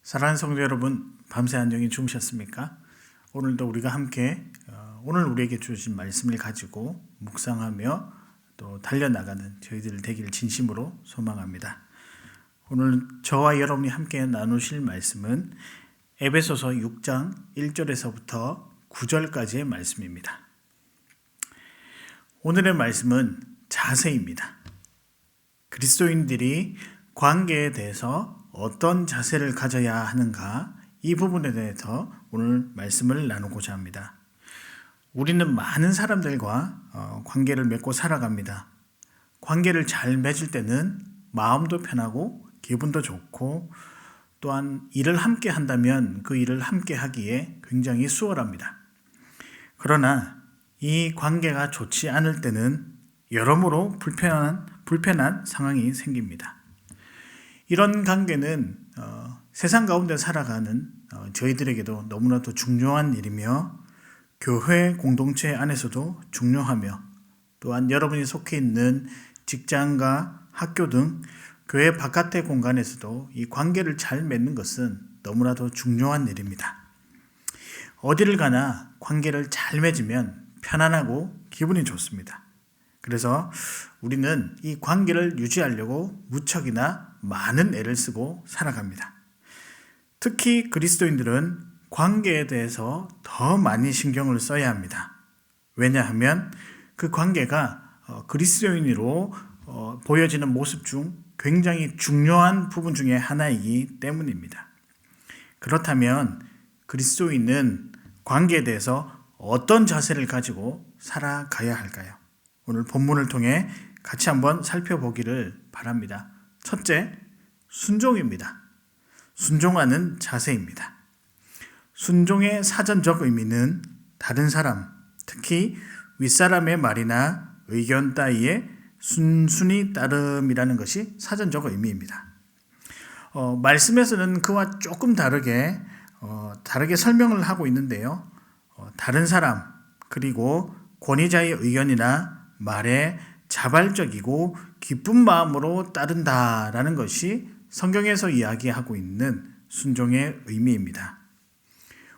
사랑하는 성도 여러분, 밤새 안녕히 주무셨습니까? 오늘도 우리가 함께 오늘 우리에게 주신 말씀을 가지고 묵상하며 또 달려나가는 저희들 되길 진심으로 소망합니다. 오늘 저와 여러분이 함께 나누실 말씀은 에베소서 6장 1절에서부터 9절까지의 말씀입니다. 오늘의 말씀은 자세입니다. 그리스도인들이 관계에 대해서 어떤 자세를 가져야 하는가, 이 부분에 대해서 오늘 말씀을 나누고자 합니다. 우리는 많은 사람들과 관계를 맺고 살아갑니다. 관계를 잘 맺을 때는 마음도 편하고 기분도 좋고, 또한 일을 함께 한다면 그 일을 함께 하기에 굉장히 수월합니다. 그러나 이 관계가 좋지 않을 때는 여러모로 불편한 상황이 생깁니다. 이런 관계는 세상 가운데 살아가는 저희들에게도 너무나도 중요한 일이며, 교회 공동체 안에서도 중요하며, 또한 여러분이 속해 있는 직장과 학교 등 교회 바깥의 공간에서도 이 관계를 잘 맺는 것은 너무나도 중요한 일입니다. 어디를 가나 관계를 잘 맺으면 편안하고 기분이 좋습니다. 그래서 우리는 이 관계를 유지하려고 무척이나 많은 애를 쓰고 살아갑니다. 특히 그리스도인들은 관계에 대해서 더 많이 신경을 써야 합니다. 왜냐하면 그 관계가 그리스도인으로 보여지는 모습 중 굉장히 중요한 부분 중에 하나이기 때문입니다. 그렇다면 그리스도인은 관계에 대해서 어떤 자세를 가지고 살아가야 할까요? 오늘 본문을 통해 같이 한번 살펴보기를 바랍니다. 첫째, 순종입니다. 순종하는 자세입니다. 순종의 사전적 의미는 다른 사람, 특히 윗사람의 말이나 의견 따위에 순순히 따름이라는 것이 사전적 의미입니다. 말씀에서는 그와 조금 다르게 설명을 하고 있는데요. 다른 사람, 그리고 권위자의 의견이나 말에 자발적이고 기쁜 마음으로 따른다라는 것이 성경에서 이야기하고 있는 순종의 의미입니다.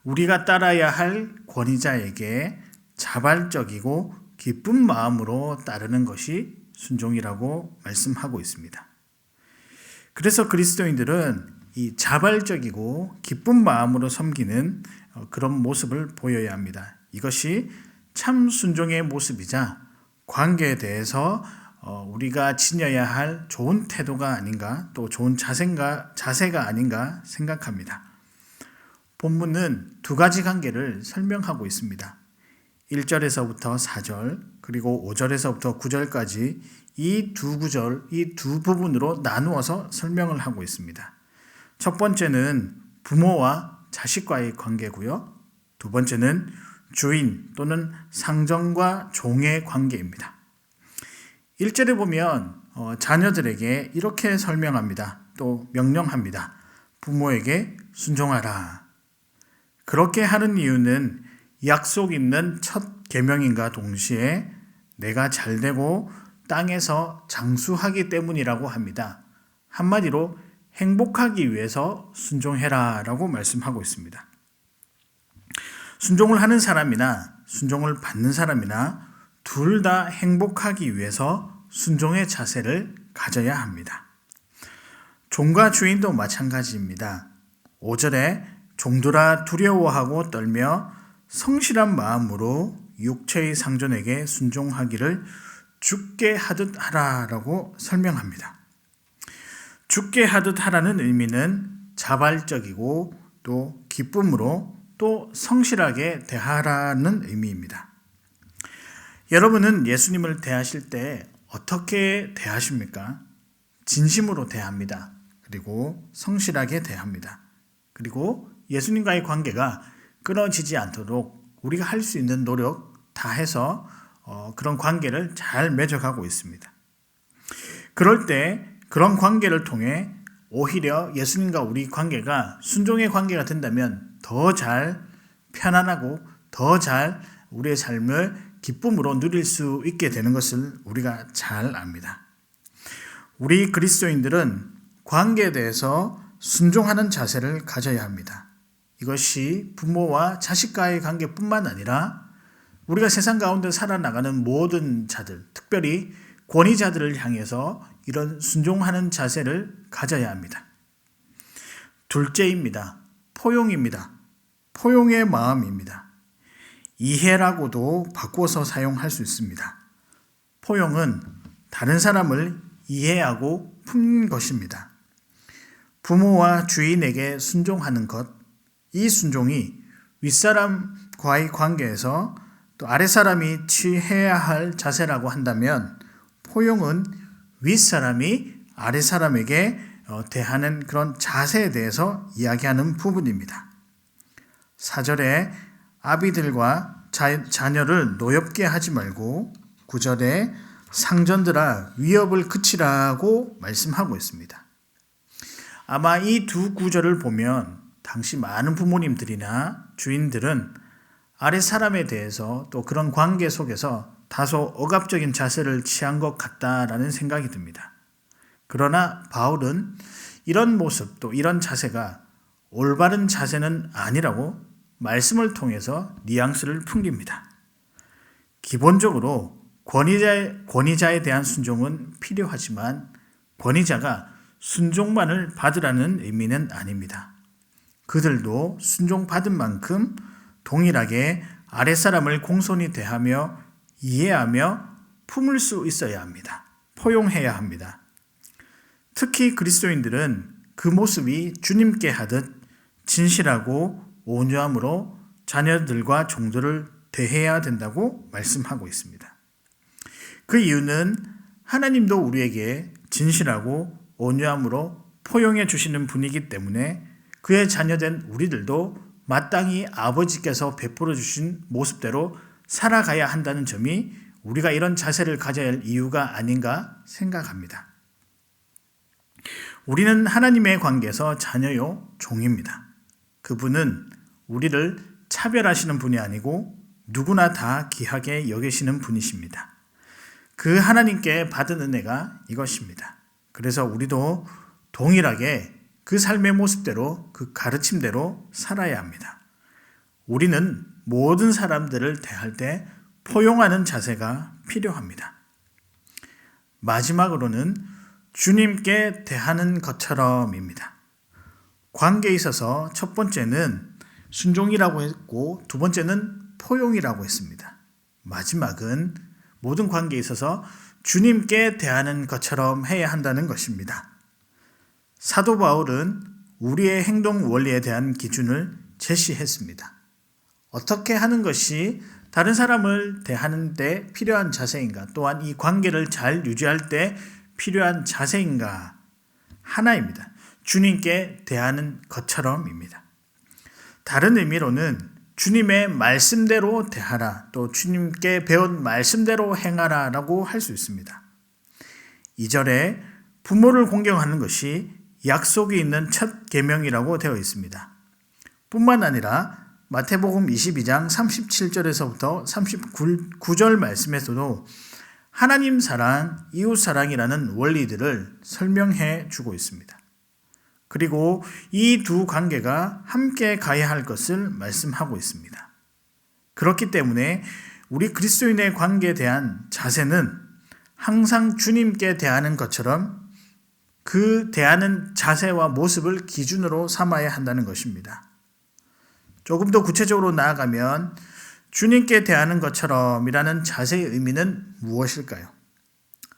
우리가 따라야 할 권위자에게 자발적이고 기쁜 마음으로 따르는 것이 순종이라고 말씀하고 있습니다. 그래서 그리스도인들은 이 자발적이고 기쁜 마음으로 섬기는 그런 모습을 보여야 합니다. 이것이 참 순종의 모습이자 관계에 대해서 우리가 지녀야 할 좋은 태도가 아닌가, 또 좋은 자세가 아닌가 생각합니다. 본문은 두 가지 관계를 설명하고 있습니다. 1절에서부터 4절, 그리고 5절에서부터 9절까지 이 두 부분으로 나누어서 설명을 하고 있습니다. 첫 번째는 부모와 자식과의 관계고요. 두 번째는 주인 또는 상정과 종의 관계입니다. 1절에 보면 자녀들에게 이렇게 설명합니다. 또 명령합니다. 부모에게 순종하라. 그렇게 하는 이유는 약속 있는 첫 계명인가 동시에 내가 잘되고 땅에서 장수하기 때문이라고 합니다. 한마디로 행복하기 위해서 순종해라 라고 말씀하고 있습니다. 순종을 하는 사람이나 순종을 받는 사람이나 둘 다 행복하기 위해서 순종의 자세를 가져야 합니다. 종과 주인도 마찬가지입니다. 5절에 종들아 두려워하고 떨며 성실한 마음으로 육체의 상전에게 순종하기를 죽게 하듯 하라라고 설명합니다. 죽게 하듯 하라는 의미는 자발적이고 또 기쁨으로 또 성실하게 대하라는 의미입니다. 여러분은 예수님을 대하실 때 어떻게 대하십니까? 진심으로 대합니다. 그리고 성실하게 대합니다. 그리고 예수님과의 관계가 끊어지지 않도록 우리가 할 수 있는 노력 다 해서 그런 관계를 잘 맺어가고 있습니다. 그럴 때 그런 관계를 통해 오히려 예수님과 우리 관계가 순종의 관계가 된다면 더 잘 편안하고 더 잘 우리의 삶을 기쁨으로 누릴 수 있게 되는 것을 우리가 잘 압니다. 우리 그리스도인들은 관계에 대해서 순종하는 자세를 가져야 합니다. 이것이 부모와 자식과의 관계뿐만 아니라 우리가 세상 가운데 살아나가는 모든 자들, 특별히 권위자들을 향해서 이런 순종하는 자세를 가져야 합니다. 둘째입니다. 포용입니다. 포용의 마음입니다. 이해라고도 바꿔서 사용할 수 있습니다. 포용은 다른 사람을 이해하고 품는 것입니다. 부모와 주인에게 순종하는 것, 이 순종이 윗사람과의 관계에서 또 아랫사람이 취해야 할 자세라고 한다면 포용은 윗사람이 아랫사람에게 대하는 그런 자세에 대해서 이야기하는 부분입니다. 4절에 아비들과 자녀를 노엽게 하지 말고 9절에 상전들아 위협을 그치라고 말씀하고 있습니다. 아마 이 두 구절을 보면 당시 많은 부모님들이나 주인들은 아랫사람에 대해서 또 그런 관계 속에서 다소 억압적인 자세를 취한 것 같다라는 생각이 듭니다. 그러나 바울은 이런 모습 또 이런 자세가 올바른 자세는 아니라고 말씀을 통해서 뉘앙스를 풍깁니다. 기본적으로 권위자에 대한 순종은 필요하지만 권위자가 순종만을 받으라는 의미는 아닙니다. 그들도 순종받은 만큼 동일하게 아랫사람을 공손히 대하며 이해하며 품을 수 있어야 합니다. 포용해야 합니다. 특히 그리스도인들은 그 모습이 주님께 하듯 진실하고 온유함으로 자녀들과 종들을 대해야 된다고 말씀하고 있습니다. 그 이유는 하나님도 우리에게 진실하고 온유함으로 포용해 주시는 분이기 때문에 그의 자녀된 우리들도 마땅히 아버지께서 베풀어 주신 모습대로 살아가야 한다는 점이 우리가 이런 자세를 가져야 할 이유가 아닌가 생각합니다. 우리는 하나님의 관계에서 자녀요 종입니다. 그분은 우리를 차별하시는 분이 아니고 누구나 다 귀하게 여기시는 분이십니다. 그 하나님께 받은 은혜가 이것입니다. 그래서 우리도 동일하게 그 삶의 모습대로 그 가르침대로 살아야 합니다. 우리는 모든 사람들을 대할 때 포용하는 자세가 필요합니다. 마지막으로는 주님께 대하는 것처럼입니다. 관계에 있어서 첫 번째는 순종이라고 했고 두 번째는 포용이라고 했습니다. 마지막은 모든 관계에 있어서 주님께 대하는 것처럼 해야 한다는 것입니다. 사도 바울은 우리의 행동 원리에 대한 기준을 제시했습니다. 어떻게 하는 것이 다른 사람을 대하는 데 필요한 자세인가, 또한 이 관계를 잘 유지할 때 필요한 자세인가 하나입니다. 주님께 대하는 것처럼입니다. 다른 의미로는 주님의 말씀대로 대하라, 또 주님께 배운 말씀대로 행하라 라고 할 수 있습니다. 2절에 부모를 공경하는 것이 약속이 있는 첫 계명이라고 되어 있습니다. 뿐만 아니라 마태복음 22장 37절에서부터 39절 말씀에서도 하나님 사랑, 이웃 사랑이라는 원리들을 설명해 주고 있습니다. 그리고 이 두 관계가 함께 가야 할 것을 말씀하고 있습니다. 그렇기 때문에 우리 그리스도인의 관계에 대한 자세는 항상 주님께 대하는 것처럼 그 대하는 자세와 모습을 기준으로 삼아야 한다는 것입니다. 조금 더 구체적으로 나아가면 주님께 대하는 것처럼이라는 자세의 의미는 무엇일까요?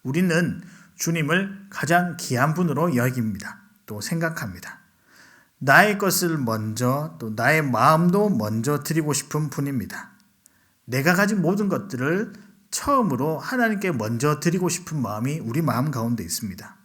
우리는 주님을 가장 귀한 분으로 여깁니다. 또 생각합니다. 나의 것을 먼저, 또 나의 마음도 먼저 드리고 싶은 분입니다. 내가 가진 모든 것들을 처음으로 하나님께 먼저 드리고 싶은 마음이 우리 마음 가운데 있습니다.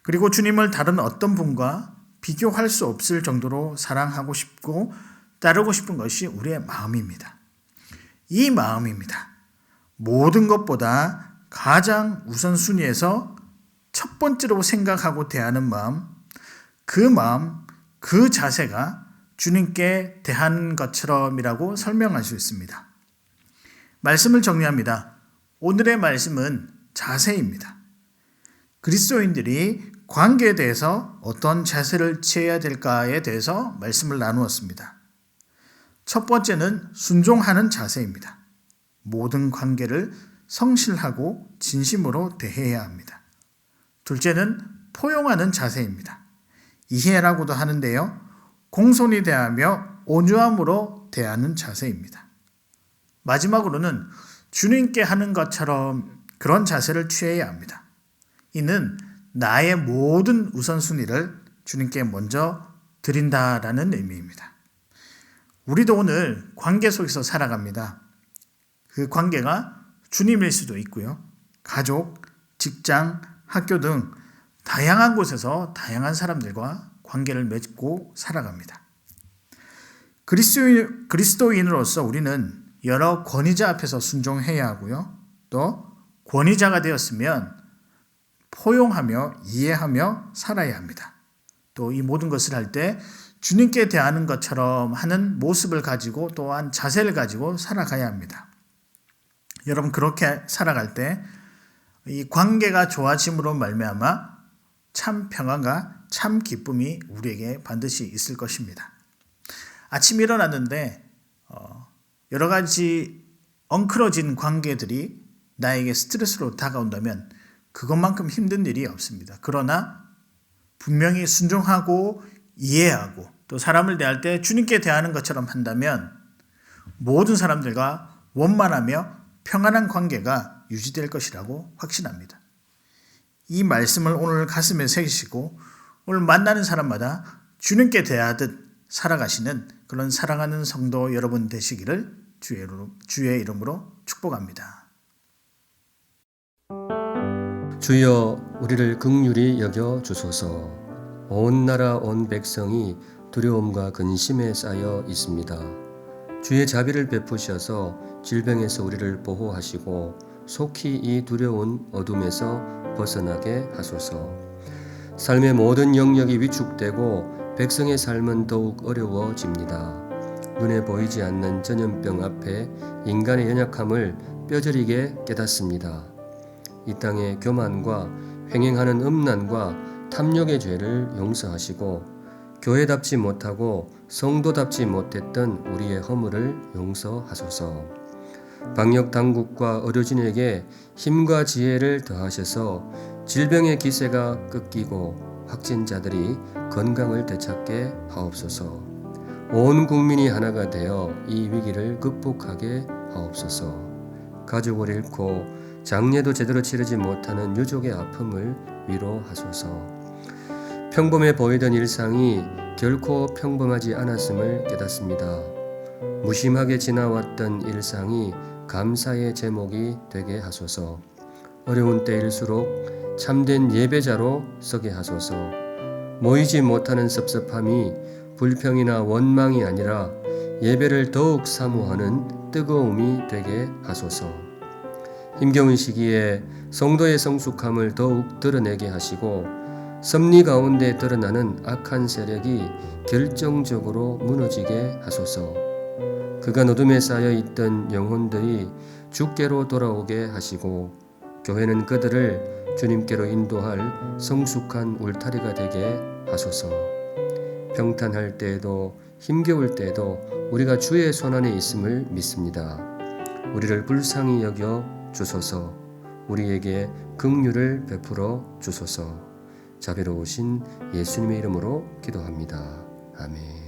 그리고 주님을 다른 어떤 분과 비교할 수 없을 정도로 사랑하고 싶고 따르고 싶은 것이 우리의 마음입니다. 이 마음입니다. 모든 것보다 가장 우선순위에서 첫 번째로 생각하고 대하는 마음, 그 자세가 주님께 대한 것처럼이라고 설명할 수 있습니다. 말씀을 정리합니다. 오늘의 말씀은 자세입니다. 그리스도인들이 관계에 대해서 어떤 자세를 취해야 될까에 대해서 말씀을 나누었습니다. 첫 번째는 순종하는 자세입니다. 모든 관계를 성실하고 진심으로 대해야 합니다. 둘째는 포용하는 자세입니다. 이해라고도 하는데요. 공손히 대하며 온유함으로 대하는 자세입니다. 마지막으로는 주님께 하는 것처럼 그런 자세를 취해야 합니다. 이는 나의 모든 우선순위를 주님께 먼저 드린다라는 의미입니다. 우리도 오늘 관계 속에서 살아갑니다. 그 관계가 주님일 수도 있고요. 가족, 직장, 학교 등 다양한 곳에서 다양한 사람들과 관계를 맺고 살아갑니다. 그리스도인으로서 우리는 여러 권위자 앞에서 순종해야 하고요. 또 권위자가 되었으면 포용하며 이해하며 살아야 합니다. 또 이 모든 것을 할 때 주님께 대하는 것처럼 하는 모습을 가지고 또한 자세를 가지고 살아가야 합니다. 여러분 그렇게 살아갈 때 이 관계가 좋아짐으로 말미암아 참 평안과 참 기쁨이 우리에게 반드시 있을 것입니다. 아침에 일어났는데 여러 가지 엉클어진 관계들이 나에게 스트레스로 다가온다면 그것만큼 힘든 일이 없습니다. 그러나 분명히 순종하고 이해하고 또 사람을 대할 때 주님께 대하는 것처럼 한다면 모든 사람들과 원만하며 평안한 관계가 유지될 것이라고 확신합니다. 이 말씀을 오늘 가슴에 새기시고 오늘 만나는 사람마다 주님께 대하듯 살아가시는 그런 사랑하는 성도 여러분 되시기를 주의 이름으로 축복합니다. 주여 우리를 긍휼히 여겨 주소서. 온 나라 온 백성이 두려움과 근심에 쌓여 있습니다. 주의 자비를 베푸셔서 질병에서 우리를 보호하시고 속히 이 두려운 어둠에서 벗어나게 하소서. 삶의 모든 영역이 위축되고 백성의 삶은 더욱 어려워집니다. 눈에 보이지 않는 전염병 앞에 인간의 연약함을 뼈저리게 깨닫습니다. 이 땅의 교만과 횡행하는 음란과 탐욕의 죄를 용서하시고 교회답지 못하고 성도답지 못했던 우리의 허물을 용서하소서. 방역 당국과 의료진에게 힘과 지혜를 더하셔서 질병의 기세가 꺾이고 확진자들이 건강을 되찾게 하옵소서. 온 국민이 하나가 되어 이 위기를 극복하게 하옵소서. 가족을 잃고 장례도 제대로 치르지 못하는 유족의 아픔을 위로하소서. 평범해 보이던 일상이 결코 평범하지 않았음을 깨닫습니다. 무심하게 지나왔던 일상이 감사의 제목이 되게 하소서. 어려운 때일수록 참된 예배자로 서게 하소서. 모이지 못하는 섭섭함이 불평이나 원망이 아니라 예배를 더욱 사모하는 뜨거움이 되게 하소서. 힘겨운 시기에 성도의 성숙함을 더욱 드러내게 하시고 섭리 가운데 드러나는 악한 세력이 결정적으로 무너지게 하소서. 그간 어둠에 쌓여 있던 영혼들이 주께로 돌아오게 하시고 교회는 그들을 주님께로 인도할 성숙한 울타리가 되게 하소서. 평탄할 때에도 힘겨울 때에도 우리가 주의 손안에 있음을 믿습니다. 우리를 불쌍히 여겨 주소서. 우리에게 긍휼을 베풀어 주소서. 자비로우신 예수님의 이름으로 기도합니다. 아멘.